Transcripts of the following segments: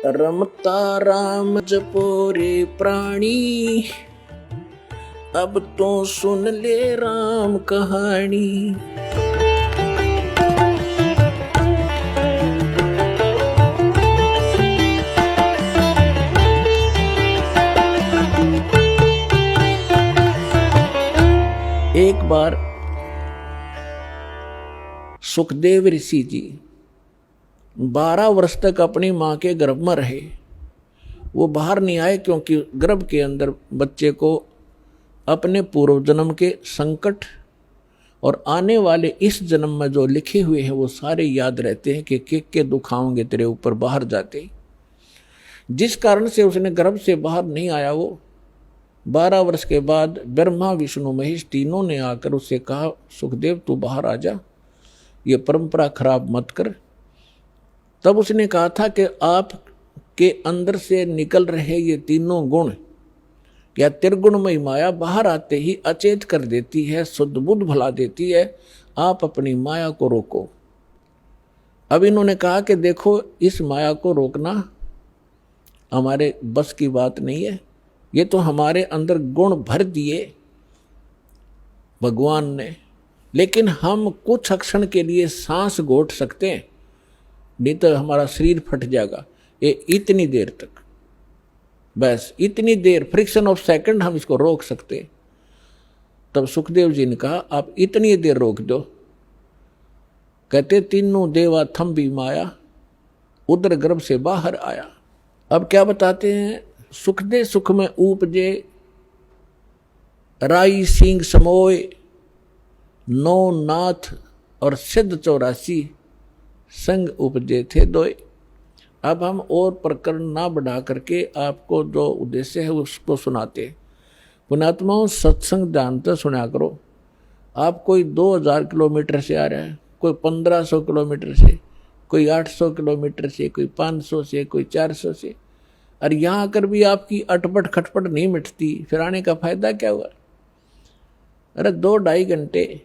रमता राम जपो रे प्राणी, अब तो सुन ले राम कहानी। एक बार सुखदेव ऋषि जी 12 वर्ष तक अपनी मां के गर्भ में रहे। वो बाहर नहीं आए क्योंकि गर्भ के अंदर बच्चे को अपने पूर्व जन्म के संकट और आने वाले इस जन्म में जो लिखे हुए हैं वो सारे याद रहते हैं कि के दुख आएंगे तेरे ऊपर बाहर जाते। जिस कारण से उसने गर्भ से बाहर नहीं आया। वो 12 वर्ष के बाद ब्रह्मा विष्णु महेश तीनों ने आकर उससे कहा, सुखदेव तू बाहर आ जा, ये परंपरा खराब मत कर। तब उसने कहा था कि आप के अंदर से निकल रहे ये तीनों गुण या त्रिगुणमयी माया बाहर आते ही अचेत कर देती है, शुद्ध बुद्ध भला देती है। आप अपनी माया को रोको। अब इन्होंने कहा कि देखो इस माया को रोकना हमारे बस की बात नहीं है। ये तो हमारे अंदर गुण भर दिए भगवान ने, लेकिन हम कुछ क्षण के लिए सांस घोट सकते हैं, नहीं तो हमारा शरीर फट जाएगा। ये इतनी देर तक, बस इतनी देर, फ्रिक्शन ऑफ सेकंड हम इसको रोक सकते। तब सुखदेव जी ने कहा आप इतनी देर रोक दो। कहते तीनों देवा थम भी माया, उदर गर्भ से बाहर आया। अब क्या बताते हैं, सुखदे सुख में उपजे राई सिंह समोय, नौ नाथ और सिद्ध 84 संग उपजे थे दोय। अब हम और प्रकरण ना बढ़ा करके आपको जो उद्देश्य है उसको सुनाते। पुण्यात्माओं सत्संग जानते सुना करो। आप कोई 2000 किलोमीटर से आ रहा है, कोई 1500 किलोमीटर से, कोई 800 किलोमीटर से, कोई 500 से, कोई 400 से, और यहाँ आकर भी आपकी अटपट खटपट नहीं मिटती, फिर आने का फायदा क्या हुआ। अरे 2-2.5 घंटे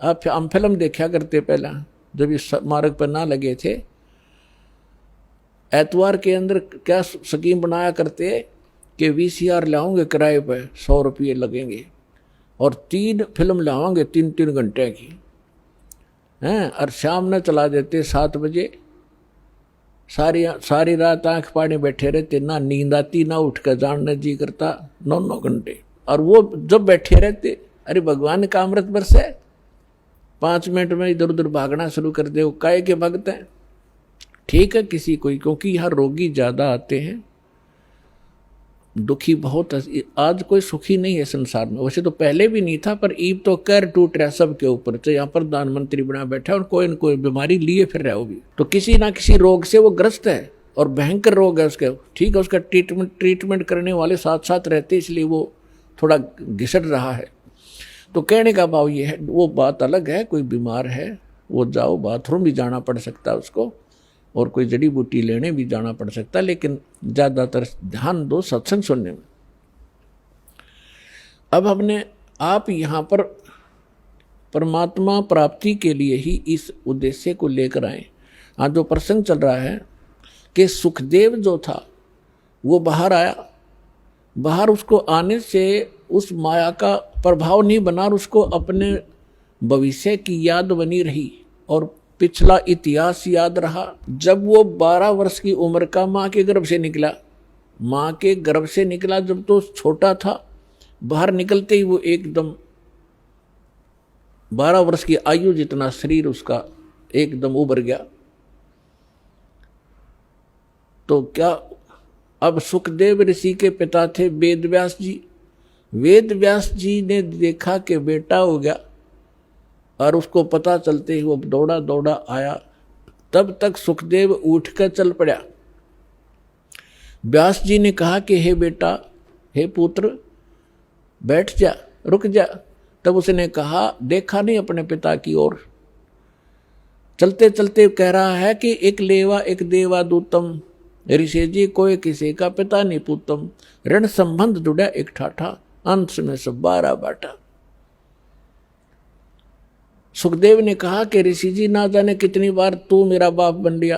हम फिल्म देखा करते पहला, जब इस मार्ग पर ना लगे थे। एतवार के अंदर क्या स्कीम बनाया करते कि VCR लाओगे किराए पर 100 रुपये लगेंगे और 3 फिल्म लाओगे 3-3 घंटे की हैं, और शाम में चला देते 7 बजे। सारी रात आंख पानी बैठे रहते, ना नींद आती ना उठ कर जानने जी करता, 9-9 घंटे। और वो जब बैठे रहते, अरे भगवान का अमृत बरस है, 5 मिनट में इधर उधर भागना शुरू कर दे। वो काहे के भगत हैं। ठीक है किसी कोई, क्योंकि यहाँ रोगी ज्यादा आते हैं, दुखी बहुत। आज कोई सुखी नहीं है संसार में, वैसे तो पहले भी नहीं था, पर ईब तो कर टूट रहा सबके ऊपर। तो यहाँ प्रधानमंत्री बना बैठा और कोई न कोई बीमारी लिए फिर रहा। वो भी तो किसी ना किसी रोग से वो ग्रस्त है और भयंकर रोग है उसके। ठीक है, उसका ट्रीटमेंट करने वाले साथ साथ रहते, इसलिए वो थोड़ा घिसट रहा है। तो कहने का भाव ये है, वो बात अलग है। कोई बीमार है वो जाओ, बाथरूम भी जाना पड़ सकता है उसको, और कोई जड़ी बूटी लेने भी जाना पड़ सकता है, लेकिन ज़्यादातर ध्यान दो सत्संग सुनने में। अब हमने आप यहाँ पर परमात्मा प्राप्ति के लिए ही इस उद्देश्य को लेकर आए। आज जो प्रसंग चल रहा है कि सुखदेव जो था वो बाहर आया, बाहर उसको आने से उस माया का प्रभाव नहीं बना और उसको अपने भविष्य की याद बनी रही और पिछला इतिहास याद रहा। जब वो 12 वर्ष की उम्र का माँ के गर्भ से निकला, माँ के गर्भ से निकला जब तो छोटा था, बाहर निकलते ही वो एकदम 12 वर्ष की आयु जितना शरीर उसका एकदम उभर गया। तो क्या अब सुखदेव ऋषि के पिता थे वेदव्यास जी। वेदव्यास जी ने देखा कि बेटा हो गया और उसको पता चलते ही वो दौड़ा दौड़ा आया। तब तक सुखदेव उठकर चल पड़ा। व्यास जी ने कहा कि हे बेटा, हे पुत्र, बैठ जा, रुक जा। तब उसने कहा, देखा नहीं अपने पिता की ओर, चलते चलते कह रहा है कि एक लेवा एक देवा दूतम, ऋषि जी कोई किसी का पिता नहीं पूतम, ऋण संबंध जुड़ा एक ठाठा, अंत में सब 12 बाटा। सुखदेव ने कहा कि ऋषि जी ना जाने कितनी बार तू मेरा बाप बन लिया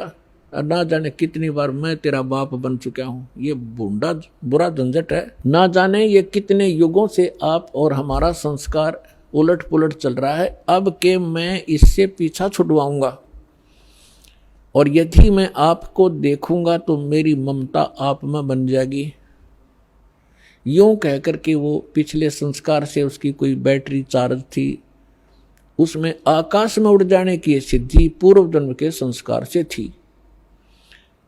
ना जाने कितनी बार मैं तेरा बाप बन चुका हूं। ये बूढ़ा बुरा झंझट है। ना जाने ये कितने युगों से आप और हमारा संस्कार उलट पुलट चल रहा है। अब के मैं इससे पीछा छुड़वाऊंगा, और यदि मैं आपको देखूंगा तो मेरी ममता आप में बन जाएगी। यूं कहकर के वो पिछले संस्कार से उसकी कोई बैटरी चार्ज थी, उसमें आकाश में उड़ जाने की सिद्धि पूर्व जन्म के संस्कार से थी।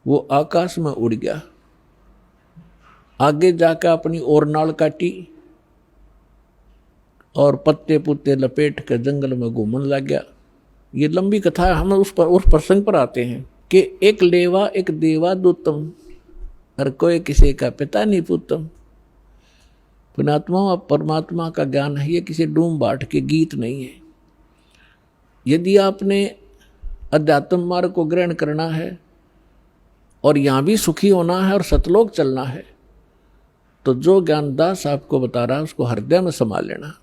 वो आकाश में उड़ गया, आगे जाकर अपनी और नाल काटी और पत्ते पुत्ते लपेट कर जंगल में घूमने लग गया। ये लंबी कथा है, हम उस प्रसंग पर आते हैं कि एक लेवा एक देवा दूतम, हर कोई किसी का पिता नहीं पुतम। पुणात्मा और परमात्मा का ज्ञान है, ये किसी डूम बाट के गीत नहीं है। यदि आपने अध्यात्म मार्ग को ग्रहण करना है और यहाँ भी सुखी होना है और सतलोक चलना है, तो जो ज्ञानदास आपको बता रहा है उसको हृदय में संभाल लेना।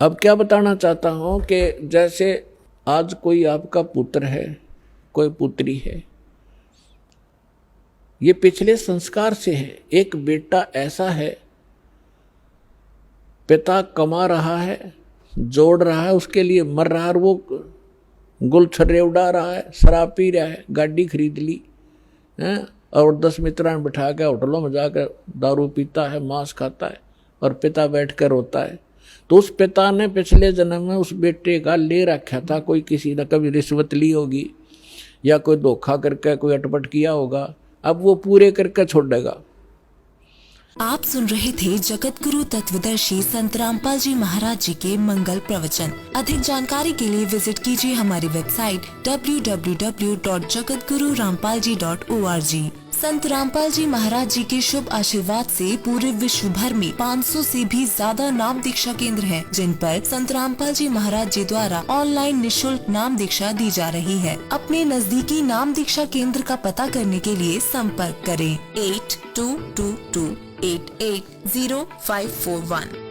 अब क्या बताना चाहता हूं कि जैसे आज कोई आपका पुत्र है, कोई पुत्री है, ये पिछले संस्कार से है। एक बेटा ऐसा है, पिता कमा रहा है, जोड़ रहा है, उसके लिए मर रहा है, और वो गुलछर्रे उड़ा रहा है, शराब पी रहा है, गाड़ी खरीद ली है, और 10 मित्रान बिठा के होटलों में जाकर दारू पीता है, मांस खाता है, और पिता बैठ कर रोता है। तो उस पिता ने पिछले जन्म में उस बेटे का ले रखा था, कोई किसी ने कभी रिश्वत ली होगी या कोई धोखा करके कोई अटपट किया होगा, अब वो पूरे करके छोड़ेगा। आप सुन रहे थे जगत गुरु तत्वदर्शी संत रामपाल जी महाराज जी के मंगल प्रवचन। अधिक जानकारी के लिए विजिट कीजिए हमारी वेबसाइट www.jagatgururampalji.org। संत रामपाल जी महाराज जी के शुभ आशीर्वाद से पूरे विश्व भर में 500 से भी ज्यादा नाम दीक्षा केंद्र हैं, जिन पर संत रामपाल जी महाराज जी द्वारा ऑनलाइन निशुल्क नाम दीक्षा दी जा रही है। अपने नजदीकी नाम दीक्षा केंद्र का पता करने के लिए संपर्क करें 8222880541।